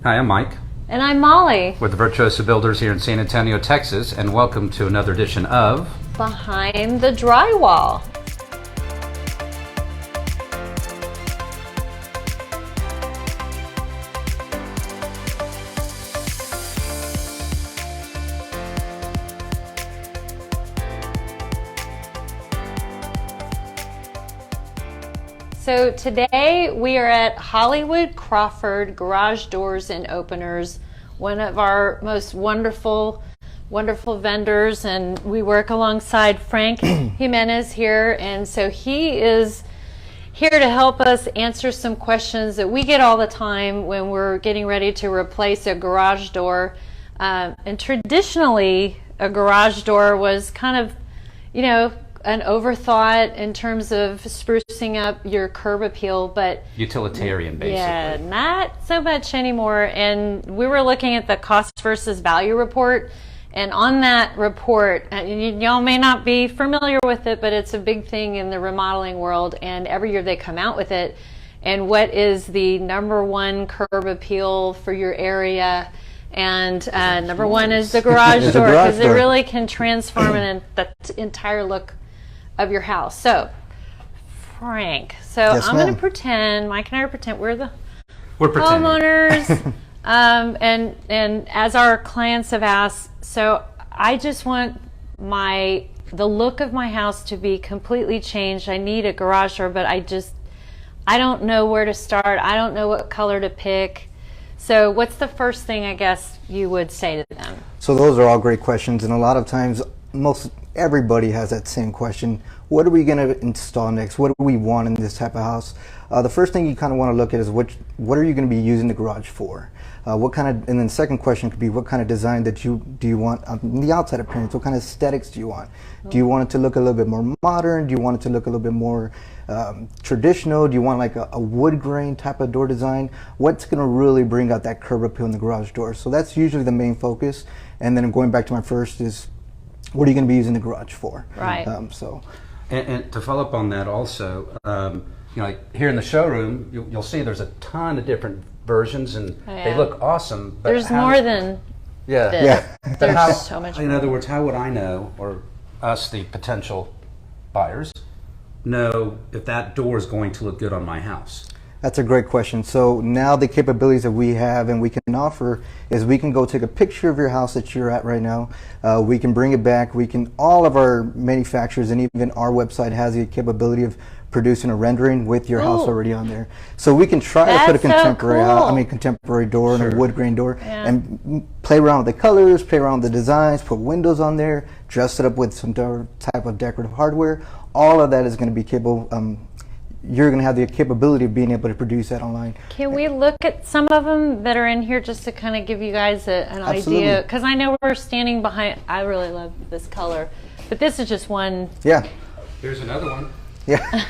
Hi, I'm Mike And I'm Molly. with the Virtuoso Builders here in San Antonio, Texas, and welcome to another edition of Behind the Drywall. So today we are at Hollywood Crawford Garage Doors and Openers, one of our most wonderful vendors, and we work alongside Frank Jimenez here, and so he is here to help us answer some questions that we get all the time when we're getting ready to replace a garage door. And traditionally a garage door was kind of, an overthought in terms of sprucing up your curb appeal, but utilitarian, basically. Yeah, not so much anymore. And we were looking at the cost versus value report, and on that report, y'all may not be familiar with it, but it's a big thing in the remodeling world, and every year they come out with it. And what is the number one curb appeal for your area? And number one is the garage door, because it really can transform the entire look of your house. So, Frank, Yes, I'm going to pretend, Mike and I are pretend we're pretending. homeowners, and as our clients have asked, so I just want the look of my house to be completely changed. I need a garage door, but I don't know where to start. I don't know what color to pick. So what's the first thing I guess you would say to them? So those are all great questions, and a lot of times most everybody has that same question. What are we going to install next? What do we want in this type of house? The first thing you kind of want to look at is what are you going to be using the garage for? And then the second question could be, what kind of design do you want on the outside appearance? What kind of aesthetics do you want? Do you want it to look a little bit more modern? Do you want it to look a little bit more traditional? Do you want like a wood grain type of door design? What's going to really bring out that curb appeal in the garage door? So that's usually the main focus. And then going back to my first is, what are you going to be using the garage for? Right. And to follow up on that also, like here in the showroom, you'll see there's a ton of different versions, and they look awesome. But there's more than this. Yeah. There's so much In more. other words, how would I know, or us, the potential buyers, know if that door is going to look good on my house? That's a great question. So now the capabilities that we have and we can offer is we can go take a picture of your house that you're at right now. We can bring it back. All of our manufacturers and even our website has the capability of producing a rendering with your house already on there. So we can try to put a contemporary door and a wood grain door and play around with the colors, play around with the designs, put windows on there, dress it up with some type of decorative hardware. All of that is going to be capable. You're going to have the capability of being able to produce that online. Can we look at some of them that are in here just to kind of give you guys an idea? Because I know we're standing behind, I really love this color, but this is just one. Yeah. Here's another one. Yeah.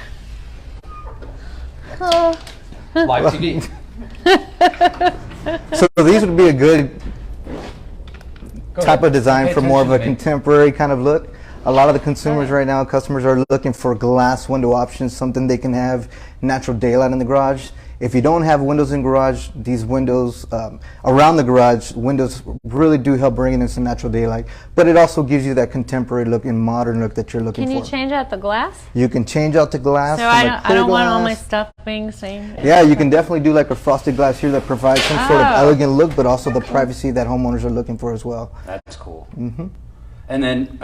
Live TV. So these would be a good type of design for more of a contemporary kind of look. A lot of the consumers right now, customers are looking for glass window options, something they can have natural daylight in the garage. If you don't have windows in garage, these windows around the garage, windows really do help bring in some natural daylight. But it also gives you that contemporary look and modern look that you're looking for. Can you change out the glass? You can change out the glass. So I don't want all my stuff being same. Yeah, you can definitely do like a frosted glass here that provides some sort of elegant look, but also the privacy that homeowners are looking for as well. That's cool. Mm-hmm. And then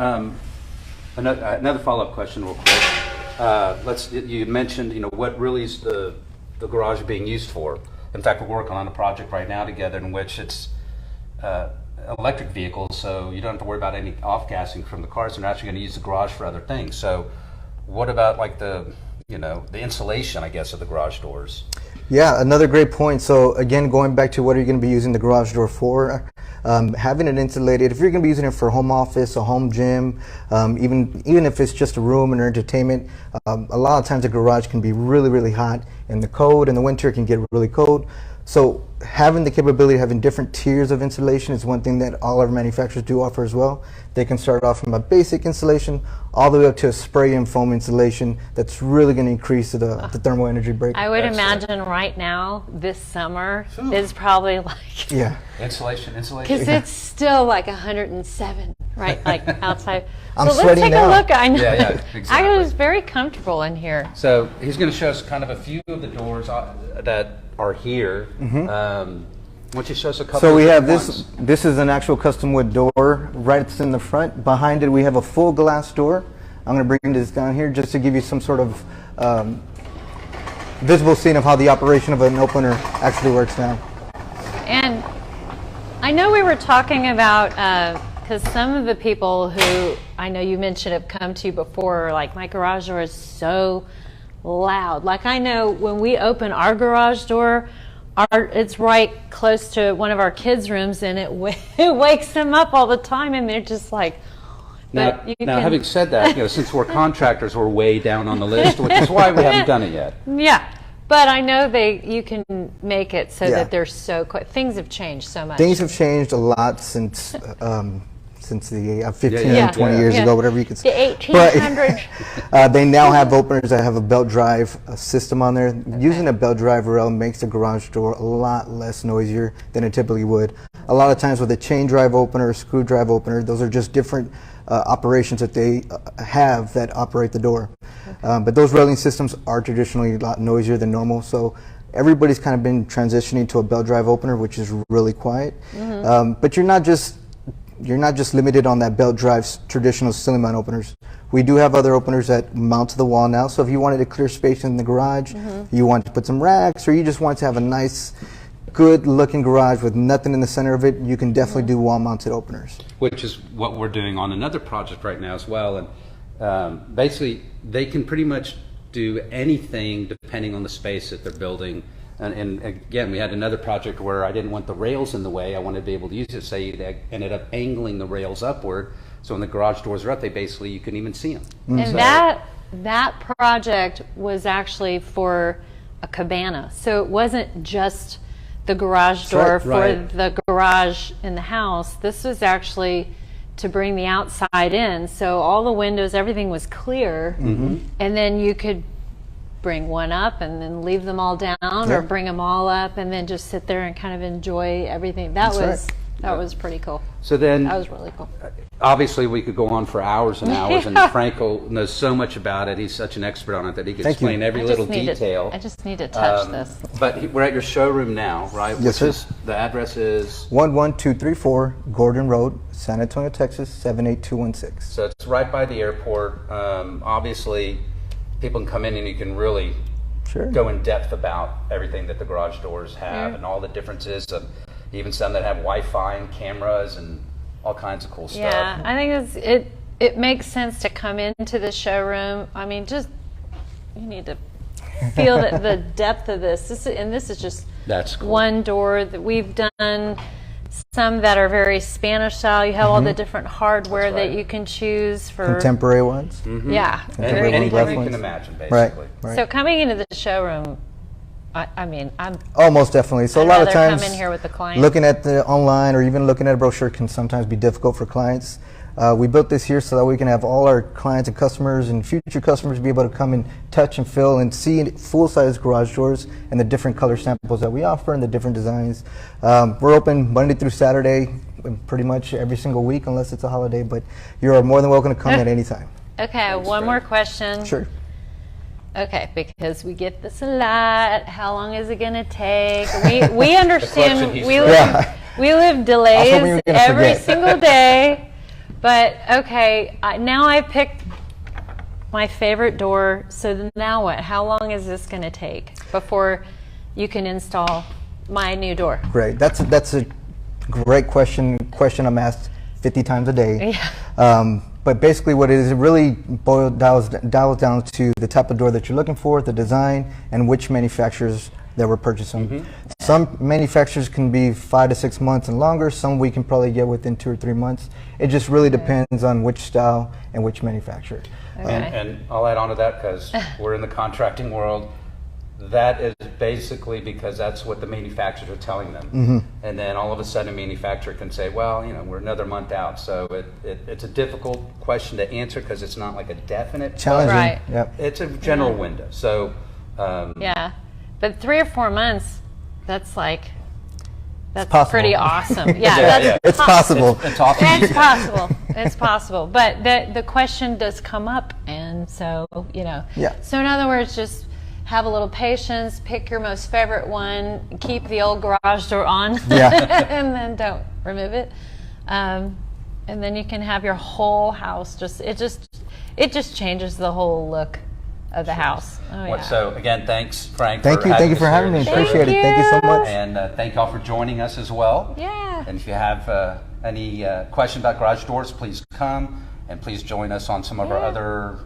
another follow-up question real quick. You mentioned, what really is the garage being used for. In fact, we're working on a project right now together in which it's electric vehicles, so you don't have to worry about any off-gassing from the cars. They're actually going to use the garage for other things. So what about like the insulation, I guess, of the garage doors? Yeah, another great point. So again, going back to what are you going to be using the garage door for, having it insulated, if you're going to be using it for home office, a home gym, even if it's just a room and entertainment, a lot of times the garage can be really, really hot, and the winter can get really cold. So having the capability of having different tiers of insulation is one thing that all our manufacturers do offer as well. They can start off from a basic insulation all the way up to a spray and foam insulation that's really going to increase the thermal energy break. I would Excellent. imagine right now, this summer, is probably like, Yeah. Insulation. because it's still like 107, right? Like outside. I'm so let's sweating take now. a look. I know. Yeah, exactly. I was very comfortable in here. So he's going to show us kind of a few of the doors that are here. Why don't you show us a couple? So we of have different this. ones? This is an actual custom wood door right in the front. Behind it, we have a full glass door. I'm going to bring this down here just to give you some sort of visible scene of how the operation of an opener actually works now. And I know we were talking about, because some of the people who I know you mentioned have come to you before, like, my garage door is so loud. Like, I know when we open our garage door, it's right close to one of our kids' rooms, and it wakes them up all the time, and they're just like, Now, having said that, since we're contractors, we're way down on the list, which is why we haven't done it yet. Yeah, but I know you can make it so Yeah. that they're so quick. Things have changed so much. Things have changed a lot since the 15 Yeah. and 20 Yeah. years Yeah. ago, whatever you could The say. 1800s. They now have openers that have a belt drive system on there. Using a belt drive rail makes the garage door a lot less noisier than it typically would. A lot of times with a chain drive opener or screw drive opener, those are just different operations that they have that operate the door. But those railing systems are traditionally a lot noisier than normal. So everybody's kind of been transitioning to a belt drive opener, which is really quiet. But you're not just limited on that belt drive's traditional ceiling mount openers. We do have other openers that mount to the wall now. So if you wanted to clear space in the garage, you want to put some racks, or you just want to have a nice, good looking garage with nothing in the center of it, you can definitely do wall mounted openers. Which is what we're doing on another project right now as well. And basically, they can pretty much do anything depending on the space that they're building. And again, we had another project where I didn't want the rails in the way. I wanted to be able to use it. So you ended up angling the rails upward. So when the garage doors are up, you couldn't even see them. And So- that project was actually for a cabana. So it wasn't just the garage door for Right. the garage in the house. This was actually to bring the outside in. So all the windows, everything was clear. And then you could bring one up and then leave them all down, or bring them all up and then just sit there and kind of enjoy everything. That was pretty cool. So then, That was really cool. obviously, we could go on for hours and hours, and Franco knows so much about it. He's such an expert on it that he can explain every little detail. I just need to touch this. But we're at your showroom now, right? Yes, sir. The address is, 11234 Gordon Road, San Antonio, Texas 78216. so it's right by the airport. Obviously, people can come in and you can really Sure. go in depth about everything that the garage doors have and all the differences, and even some that have Wi-Fi and cameras and all kinds of cool stuff. Yeah, I think it makes sense to come into the showroom. I mean, just you need to feel the depth of this. This is just That's cool. one door that we've done. Some that are very Spanish style. You have all the different hardware That's right. that you can choose for. Contemporary ones. Yeah, Contemporary very ones, Anything you ones. can imagine, Right, basically. right. So coming into the showroom, I mean, I'm Oh, most definitely. So I'd a lot of rather times, come in here with the client. looking at the online or even looking at a brochure can sometimes be difficult for clients. We built this here so that we can have all our clients and customers and future customers be able to come and touch and feel and see full-size garage doors and the different color samples that we offer and the different designs. We're open Monday through Saturday, pretty much every single week unless it's a holiday. But you are more than welcome to come at any time. okay. One more question. Sure. Okay, because we get this a lot. How long is it going to take? We understand. question he's We throwing. live, we live I was hoping you delays were gonna every forget. single day. But okay, now I picked my favorite door. So now what? How long is this going to take before you can install my new door? Great. That's a great question. Question I'm asked 50 times a day. Yeah. But basically, what it is, it really dials down to the type of door that you're looking for, the design, and which manufacturers that we're purchasing. Some manufacturers can be 5 to 6 months and longer. Some we can probably get within 2 or 3 months. It just really depends on which style and which manufacturer. Okay. And I'll add on to that because we're in the contracting world. that is basically because that's what the manufacturers are telling them. And then all of a sudden a manufacturer can say, well, you know, we're another month out. So it's a difficult question to answer because it's not like a definite. Challenging. Right. Yep. It's a general window. So Yeah, but 3 or 4 months, that's possible. pretty awesome. Yeah, Yeah, that's yeah. It's possible. it's often It's possible. It's possible. But the question does come up, and so, you know. Yeah. So in other words, just have a little patience, pick your most favorite one, keep the old garage door on, Yeah. and then don't remove it. And then you can have your whole house it just changes the whole look of the house. Oh, yeah. So again, thanks, Frank. Thank you us for having here me. at the show. Appreciate it. Thank you so much. And thank y'all for joining us as well. Yeah. And if you have any question about garage doors, please come and please join us on some of our other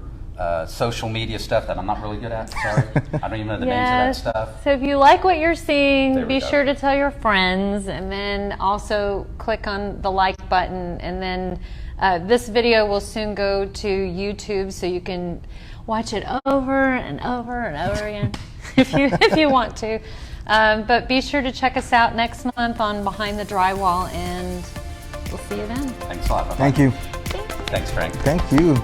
social media stuff that I'm not really good at. Sorry, I don't even know the names of that stuff. So if you like what you're seeing, There we be go. sure to tell your friends, and then also click on the like button. And then this video will soon go to YouTube, so you can watch it over and over and over again if you want to. But be sure to check us out next month on Behind the Drywall, and we'll see you then. Thanks a lot. Bye-bye. Thank you. Thanks, Frank. Thank you.